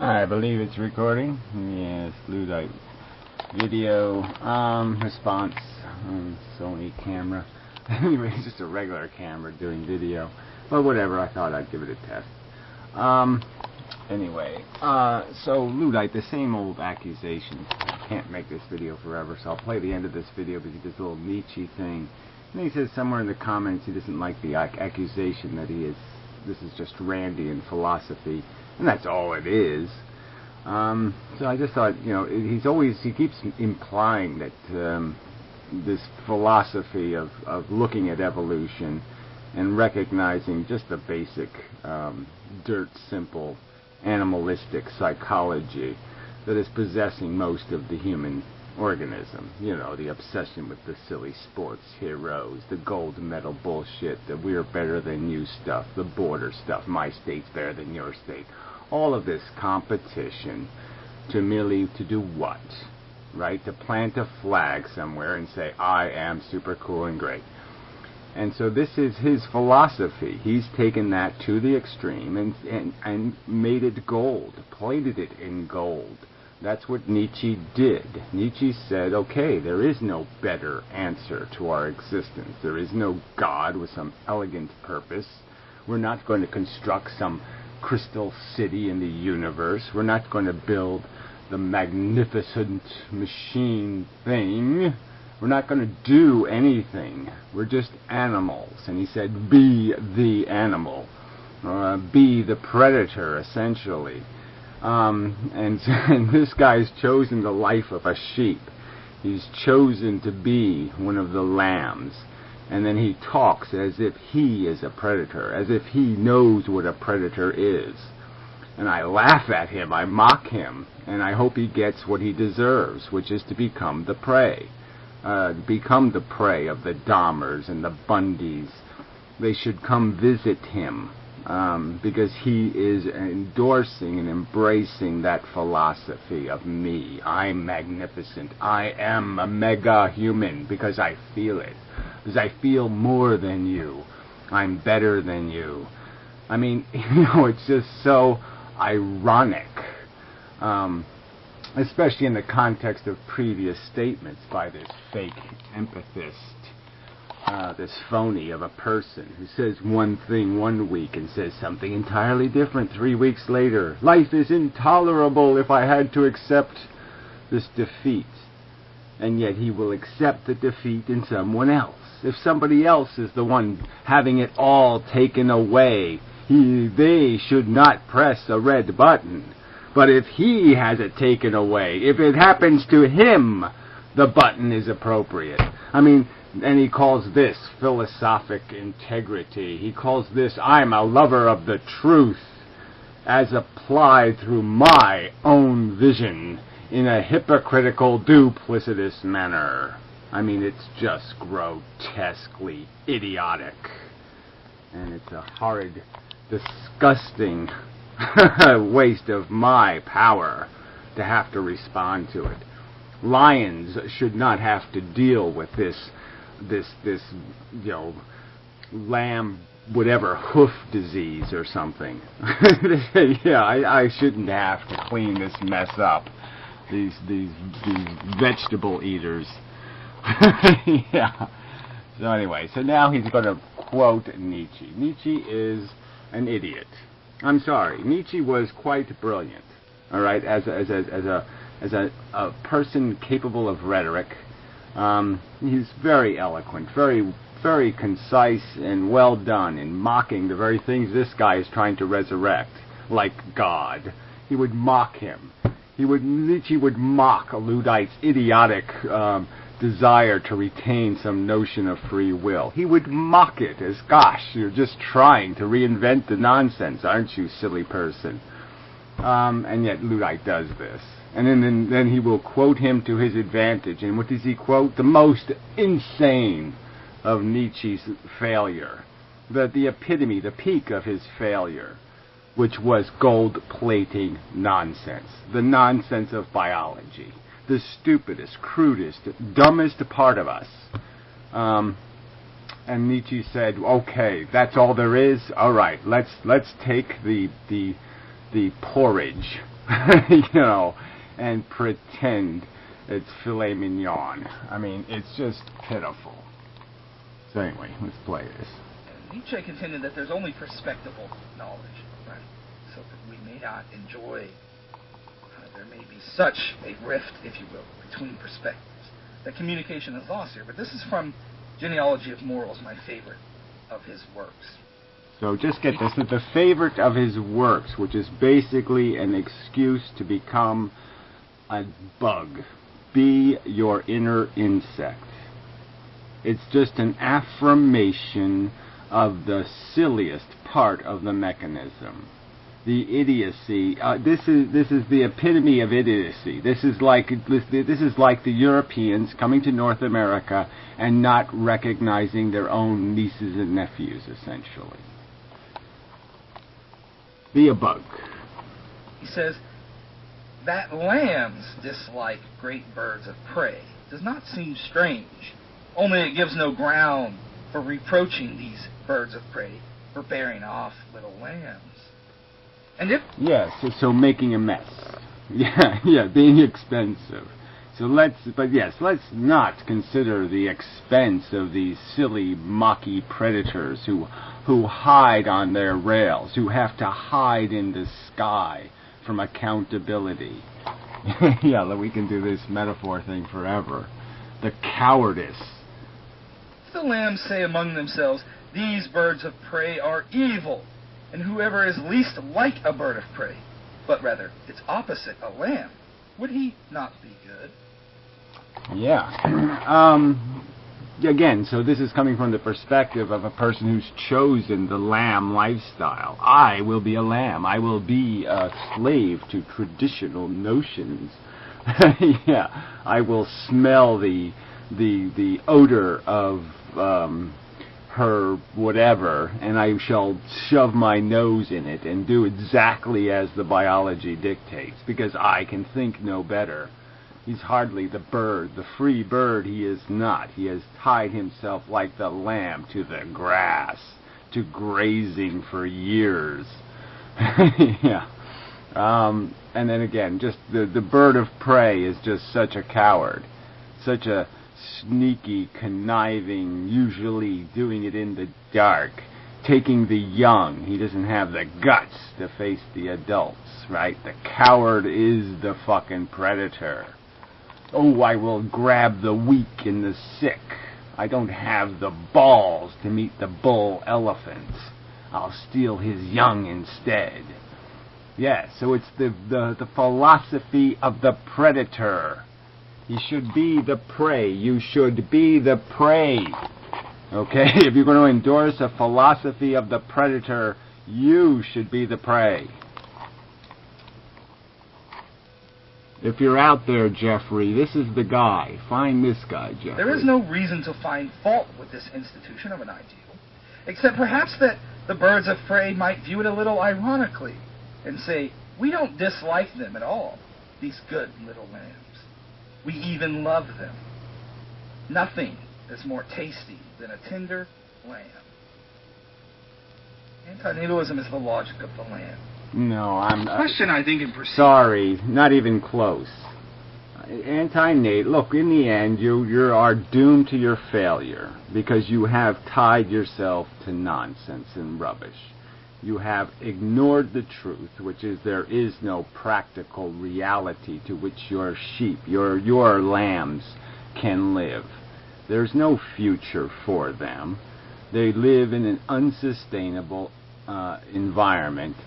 I believe it's recording. Yes, Luddite video response on Sony camera. Anyway, it's just a regular camera doing video. But whatever, I thought I'd give it a test. Anyway, so Luddite, the same old accusations. I can't make this video forever, so I'll play the end of this video because he does a little Nietzsche thing. And he says somewhere in the comments he doesn't like the accusation that this is just Randian philosophy. And that's all it is. So I just thought, he keeps implying that this philosophy of looking at evolution and recognizing just the basic dirt simple animalistic psychology that is possessing most of the human organism. The obsession with the silly sports heroes, the gold medal bullshit, the we're better than you stuff, the border stuff, my state's better than your state. All of this competition to do what? Right? To plant a flag somewhere and say, I am super cool and great. And so this is his philosophy. He's taken that to the extreme and made it gold, plated it in gold. That's what Nietzsche did. Nietzsche said, okay, there is no better answer to our existence. There is no God with some elegant purpose. We're not going to construct some crystal city in the universe. We're not going to build the magnificent machine thing. We're not going to do anything. We're just animals. And he said, be the animal. Be the predator, essentially. And this guy's chosen the life of a sheep. He's chosen to be one of the lambs. And then he talks as if he is a predator, as if he knows what a predator is. And I laugh at him, I mock him, and I hope he gets what he deserves, which is to become the prey. Become the prey of the Dahmers and the Bundys. They should come visit him, because he is endorsing and embracing that philosophy of me. I'm magnificent. I am a mega-human because I feel it. Because I feel more than you. I'm better than you. I mean, it's just so ironic. Especially in the context of previous statements by this fake empathist, this phony of a person who says one thing 1 week and says something entirely different 3 weeks later. Life is intolerable if I had to accept this defeat. And yet he will accept the defeat in someone else. If somebody else is the one having it all taken away, they should not press a red button. But if he has it taken away, if it happens to him, the button is appropriate. I mean, and he calls this philosophic integrity. He calls this, I'm a lover of the truth, as applied through my own vision in a hypocritical, duplicitous manner. I mean, it's just grotesquely idiotic. And it's a horrid, disgusting waste of my power to have to respond to it. Lions should not have to deal with this lamb whatever hoof disease or something. Yeah, I shouldn't have to clean this mess up. These vegetable eaters. Yeah. So anyway, so now he's going to quote Nietzsche. Nietzsche is an idiot. I'm sorry. Nietzsche was quite brilliant. All right, as a person capable of rhetoric, he's very eloquent, very concise, and well done in mocking the very things this guy is trying to resurrect, like God. He would mock him. Nietzsche would mock Luddite's idiotic desire to retain some notion of free will. He would mock it as, gosh, you're just trying to reinvent the nonsense, aren't you, silly person? And yet Luddite does this. And then he will quote him to his advantage. And what does he quote? The most insane of Nietzsche's failure. The epitome, the peak of his failure, which was gold-plating nonsense. The nonsense of biology. The stupidest, crudest, dumbest part of us. And Nietzsche said, okay, that's all there is? All right, let's take the porridge you know, and pretend it's filet mignon. I mean, it's just pitiful. So anyway, let's play this. Nietzsche contended that there's only perspectival knowledge, right? So that we may not enjoy, there may be such a rift, if you will, between perspectives, that communication is lost here. But this is from Genealogy of Morals, my favorite of his works. So just get this, that the favorite of his works, which is basically an excuse to become a bug. Be your inner insect. It's just an affirmation of the silliest part of the mechanism. The idiocy. This is the epitome of idiocy. This is like the Europeans coming to North America and not recognizing their own nieces and nephews, essentially. Be a bug. He says that lambs dislike great birds of prey does not seem strange, only it gives no ground for reproaching these birds of prey for bearing off little lambs. And if... Yes, so making a mess. Yeah, being expensive. So let's not consider the expense of these silly, mocky predators who hide on their rails, who have to hide in the sky from accountability. Yeah, we can do this metaphor thing forever. The cowardice. The lambs say among themselves, these birds of prey are evil, and whoever is least like a bird of prey, but rather its opposite, a lamb, would he not be good? Yeah. Again, so this is coming from the perspective of a person who's chosen the lamb lifestyle. I will be a lamb. I will be a slave to traditional notions. Yeah, I will smell the odor of her whatever, and I shall shove my nose in it and do exactly as the biology dictates, because I can think no better. He's hardly the bird, the free bird he is not. He has tied himself like the lamb to the grass, to grazing for years. Yeah. And then again, just the bird of prey is just such a coward, such a sneaky, conniving, usually doing it in the dark, taking the young. He doesn't have the guts to face the adults, right? The coward is the fucking predator. Oh, I will grab the weak and the sick. I don't have the balls to meet the bull elephant. I'll steal his young instead. Yes, so it's the philosophy of the predator. He should be the prey. You should be the prey. Okay? If you're going to endorse a philosophy of the predator, you should be the prey. If you're out there, Jeffrey, this is the guy. Find this guy, Jeffrey. There is no reason to find fault with this institution of an ideal, except perhaps that the birds of prey might view it a little ironically and say, we don't dislike them at all, these good little lambs. We even love them. Nothing is more tasty than a tender lamb. Antinatalism is the logic of the lamb. No, I'm... question, I think, in pursuit. Sorry, not even close. Look, in the end, you are doomed to your failure because you have tied yourself to nonsense and rubbish. You have ignored the truth, which is there is no practical reality to which your sheep, your lambs, can live. There's no future for them. They live in an unsustainable environment,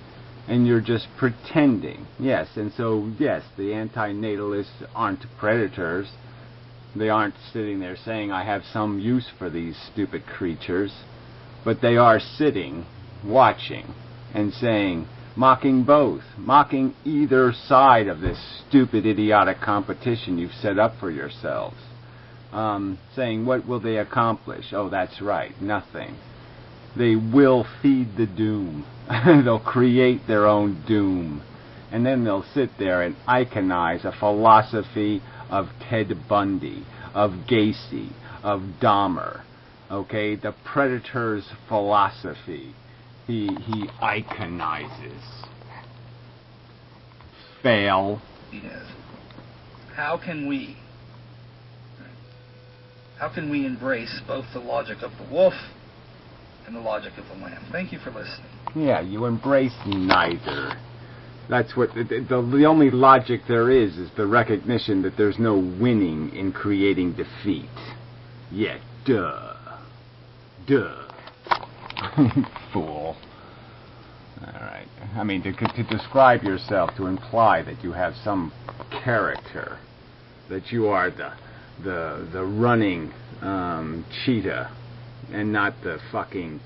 and you're just pretending. Yes, and so, yes, the antinatalists aren't predators. They aren't sitting there saying, I have some use for these stupid creatures. But they are sitting, watching, and saying, mocking both, mocking either side of this stupid, idiotic competition you've set up for yourselves. Saying, what will they accomplish? Oh, that's right, nothing. They will feed the doom. They'll create their own doom. And then they'll sit there and iconize a philosophy of Ted Bundy, of Gacy, of Dahmer. Okay, the predator's philosophy. He iconizes. fail. Yes. How can we embrace both the logic of the wolf and the logic of the lamb? Thank you for listening. Yeah, you embrace neither. That's what the only logic there is the recognition that there's no winning in creating defeat. Yeah, duh. Fool. Alright. I mean, to describe yourself, to imply that you have some character, that you are the running cheetah, and not the fucking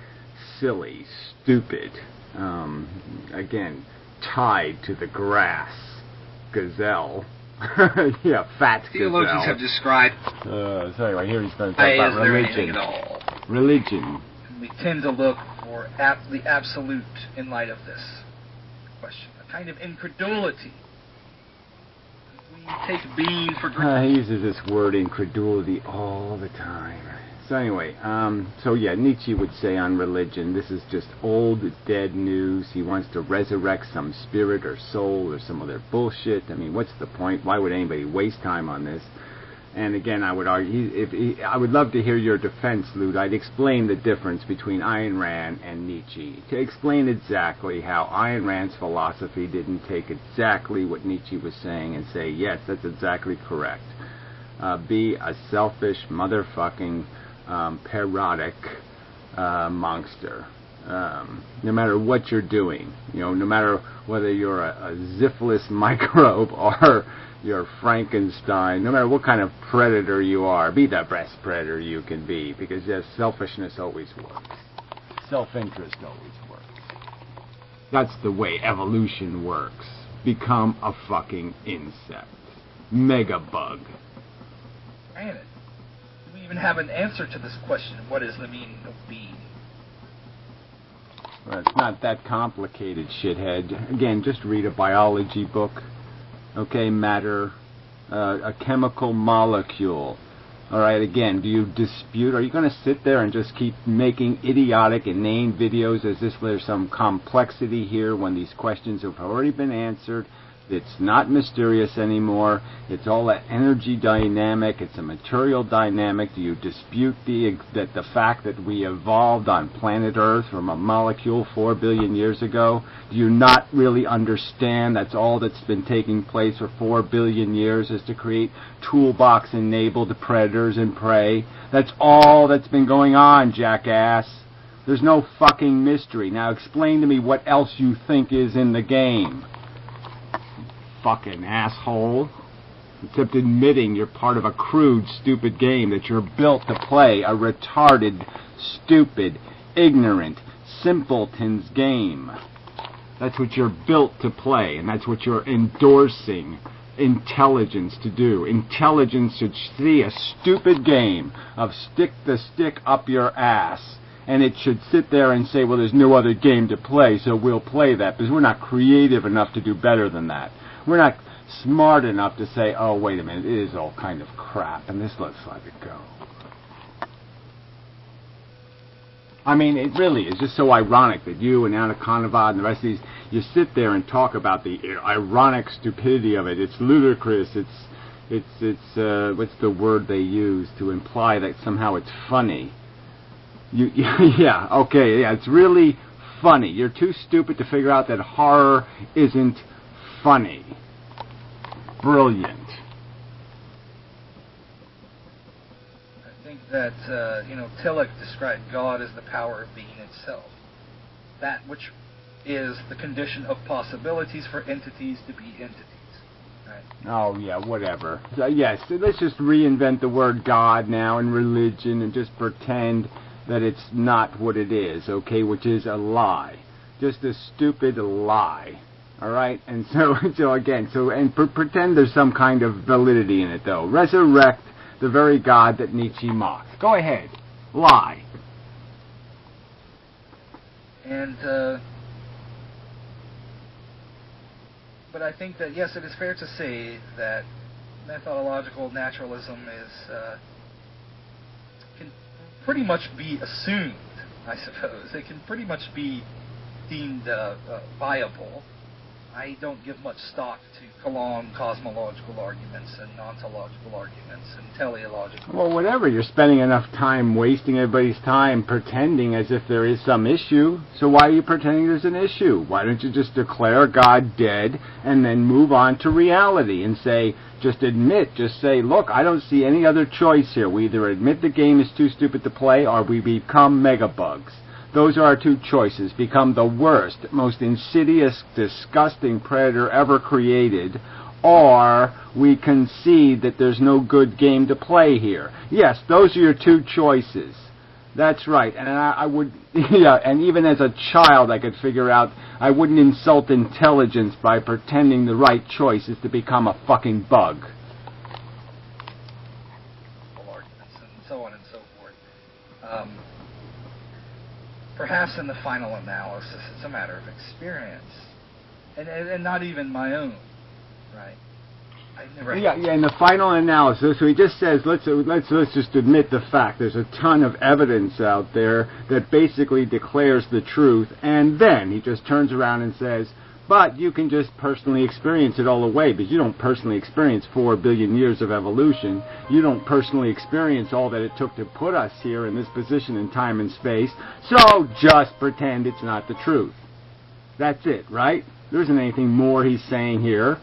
silly, stupid, again, tied to the grass gazelle. Yeah, fat Theologians gazelle. have described. So anyway, here he's going to talk about religion. At all? Religion. We tend to look for the absolute in light of this question. A kind of incredulity. We take being for granted. He uses this word incredulity all the time. So anyway, Nietzsche would say on religion, this is just old, dead news. He wants to resurrect some spirit or soul or some other bullshit. I mean, what's the point? Why would anybody waste time on this? And again, I would argue, I would love to hear your defense, Lud. I'd explain the difference between Ayn Rand and Nietzsche. To explain exactly how Ayn Rand's philosophy didn't take exactly what Nietzsche was saying and say, yes, that's exactly correct. Be a selfish, motherfucking, parodic monster. No matter what you're doing, no matter whether you're a syphilis microbe or you're Frankenstein, no matter what kind of predator you are, be the best predator you can be, because yes, selfishness always works. Self-interest always works. That's the way evolution works. Become a fucking insect. Megabug. Granted, do we even have an answer to this question? What is the meaning of being? Well, it's not that complicated, shithead. Again, just read a biology book. Okay, matter, a chemical molecule. All right, again, do you dispute? Are you going to sit there and just keep making idiotic, inane videos as if there's some complexity here when these questions have already been answered? It's not mysterious anymore. It's all an energy dynamic. It's a material dynamic. Do you dispute the fact that we evolved on planet Earth from a molecule 4 billion years ago? Do you not really understand that's all that's been taking place for 4 billion years is to create toolbox-enabled predators and prey? That's all that's been going on, jackass. There's no fucking mystery. Now explain to me what else you think is in the game. Fucking asshole. Except admitting you're part of a crude, stupid game that you're built to play, a retarded, stupid, ignorant, simpleton's game. That's what you're built to play, and that's what you're endorsing intelligence to do. Intelligence should see a stupid game of stick the stick up your ass, and it should sit there and say, well, there's no other game to play, so we'll play that, because we're not creative enough to do better than that. We're not smart enough to say, oh, wait a minute, it is all kind of crap, and this looks like it go. I mean, it really is just so ironic that you and Anna Konovad and the rest of these, you sit there and talk about the ironic stupidity of it. It's ludicrous. It's what's the word they use to imply that somehow it's funny? It's really funny. You're too stupid to figure out that horror isn't funny. Brilliant. I think that, Tillich described God as the power of being itself. That which is the condition of possibilities for entities to be entities. Right? Oh, yeah, whatever. So, yes, let's just reinvent the word God now in religion and just pretend that it's not what it is, okay, which is a lie. Just a stupid lie. All right, and pretend there's some kind of validity in it, though. Resurrect the very God that Nietzsche mocked. Go ahead, lie. And, but I think that, yes, it is fair to say that methodological naturalism can pretty much be assumed, I suppose. It can pretty much be deemed viable. I don't give much stock to cosmological arguments and ontological arguments and teleological. Well, whatever. You're spending enough time wasting everybody's time pretending as if there is some issue. So why are you pretending there's an issue? Why don't you just declare God dead and then move on to reality and say, just say, look, I don't see any other choice here. We either admit the game is too stupid to play or we become megabugs. Those are our two choices. Become the worst, most insidious, disgusting predator ever created, or we concede that there's no good game to play here. Yes, those are your two choices. That's right. And I would, yeah, and even as a child I could figure out I wouldn't insult intelligence by pretending the right choice is to become a fucking bug. Arguments and so on and so forth. Perhaps in the final analysis, it's a matter of experience, and not even my own, right? I've never. Yeah. In the final analysis, so he just says, let's just admit the fact. There's a ton of evidence out there that basically declares the truth, and then he just turns around and says, but you can just personally experience it all the way, because you don't personally experience 4 billion years of evolution. You don't personally experience all that it took to put us here in this position in time and space. So just pretend it's not the truth. That's it, right? There isn't anything more he's saying here.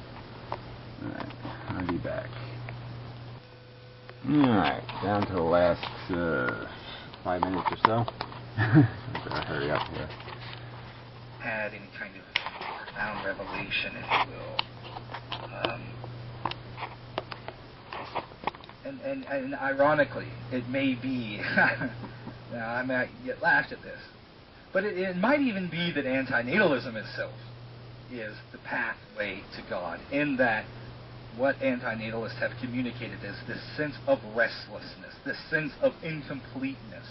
Alright, I'll be back. Alright, down to the last 5 minutes or so. I better hurry up here. Had any kind of profound revelation, if you will. And ironically, it may be, now I might get laughed at this, but it might even be that antinatalism itself is the pathway to God, in that what antinatalists have communicated is this sense of restlessness, this sense of incompleteness,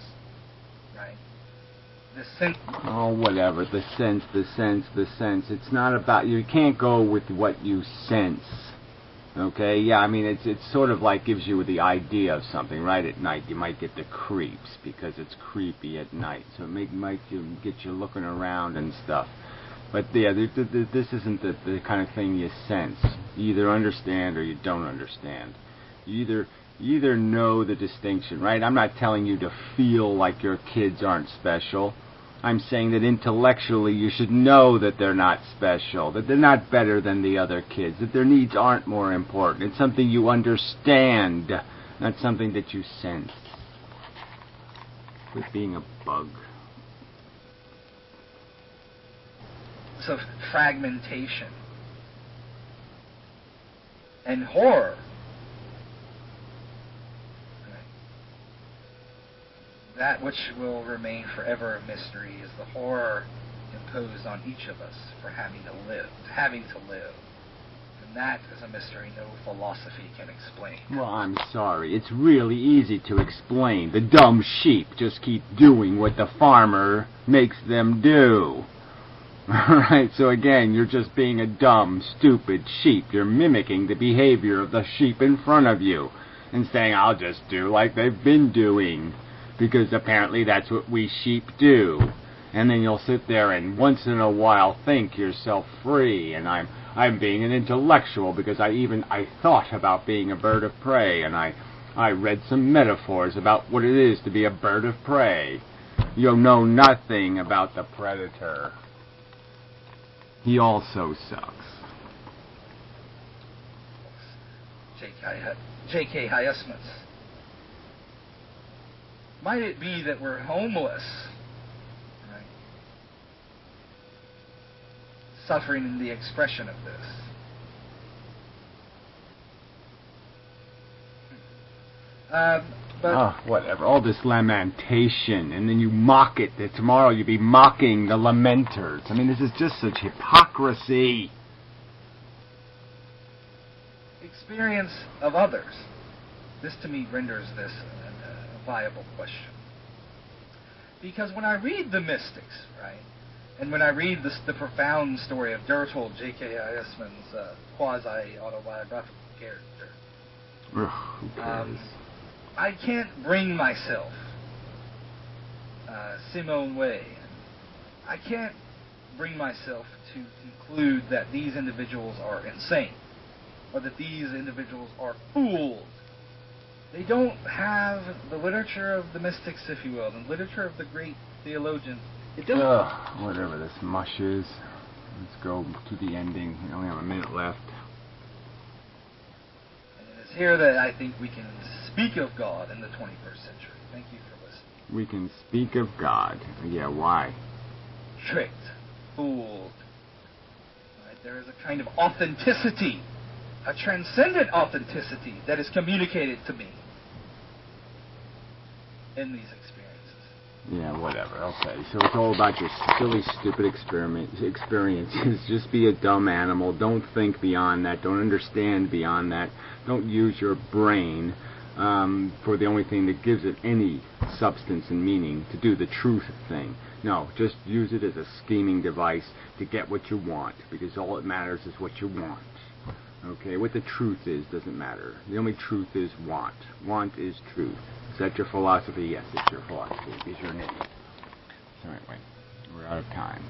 right? This sense. Oh, whatever. The sense. It's not about, you can't go with what you sense. Okay? Yeah, I mean, it's sort of like gives you the idea of something, right? At night, you might get the creeps because it's creepy at night. So it might get you looking around and stuff. But yeah, this isn't the kind of thing you sense. You either understand or you don't understand. You either know the distinction, right? I'm not telling you to feel like your kids aren't special. I'm saying that intellectually you should know that they're not special, that they're not better than the other kids, that their needs aren't more important. It's something you understand, not something that you sense. Quit being a bug. Of fragmentation and horror. That which will remain forever a mystery is the horror imposed on each of us for having to live. And that is a mystery no philosophy can explain. Well, I'm sorry. It's really easy to explain. The dumb sheep just keep doing what the farmer makes them do. Alright, so again, you're just being a dumb, stupid sheep. You're mimicking the behavior of the sheep in front of you and saying, I'll just do like they've been doing, because apparently that's what we sheep do. And then you'll sit there and once in a while think yourself free, and I'm being an intellectual because I thought about being a bird of prey, and I read some metaphors about what it is to be a bird of prey. You know nothing about the predator. He also sucks. J.K. Huysmans. Might it be that we're homeless, right? Suffering in the expression of this. Whatever. All this lamentation, and then you mock it. That tomorrow you'll be mocking the lamenters. I mean, this is just such hypocrisy. Experience of others. This to me renders this a viable question. Because when I read the mystics, right, and when I read the profound story of Bertold J.K. Huysmans' quasi-autobiographical character, Who cares? I can't bring myself, Simone Weil, I can't bring myself to conclude that these individuals are insane, or that these individuals are fools. They don't have the literature of the mystics, if you will, the literature of the great theologians. It doesn't. Whatever this mush is. Let's go to the ending. We only have a minute left. And it is here that I think we can speak of God in the 21st century. Thank you for listening. We can speak of God. Yeah, why? Tricked, fooled. Right? There is a kind of authenticity, a transcendent authenticity that is communicated to me in these experiences. Yeah, whatever. Okay, so it's all about your silly, stupid experiences. Just be a dumb animal. Don't think beyond that. Don't understand beyond that. Don't use your brain for the only thing that gives it any substance and meaning, to do the truth thing. No, just use it as a scheming device to get what you want, because all that matters is what you want. Okay, what the truth is doesn't matter. The only truth is want. Want is truth. Is that your philosophy? Yes, it's your philosophy. It's your name. So anyway, we're out of time.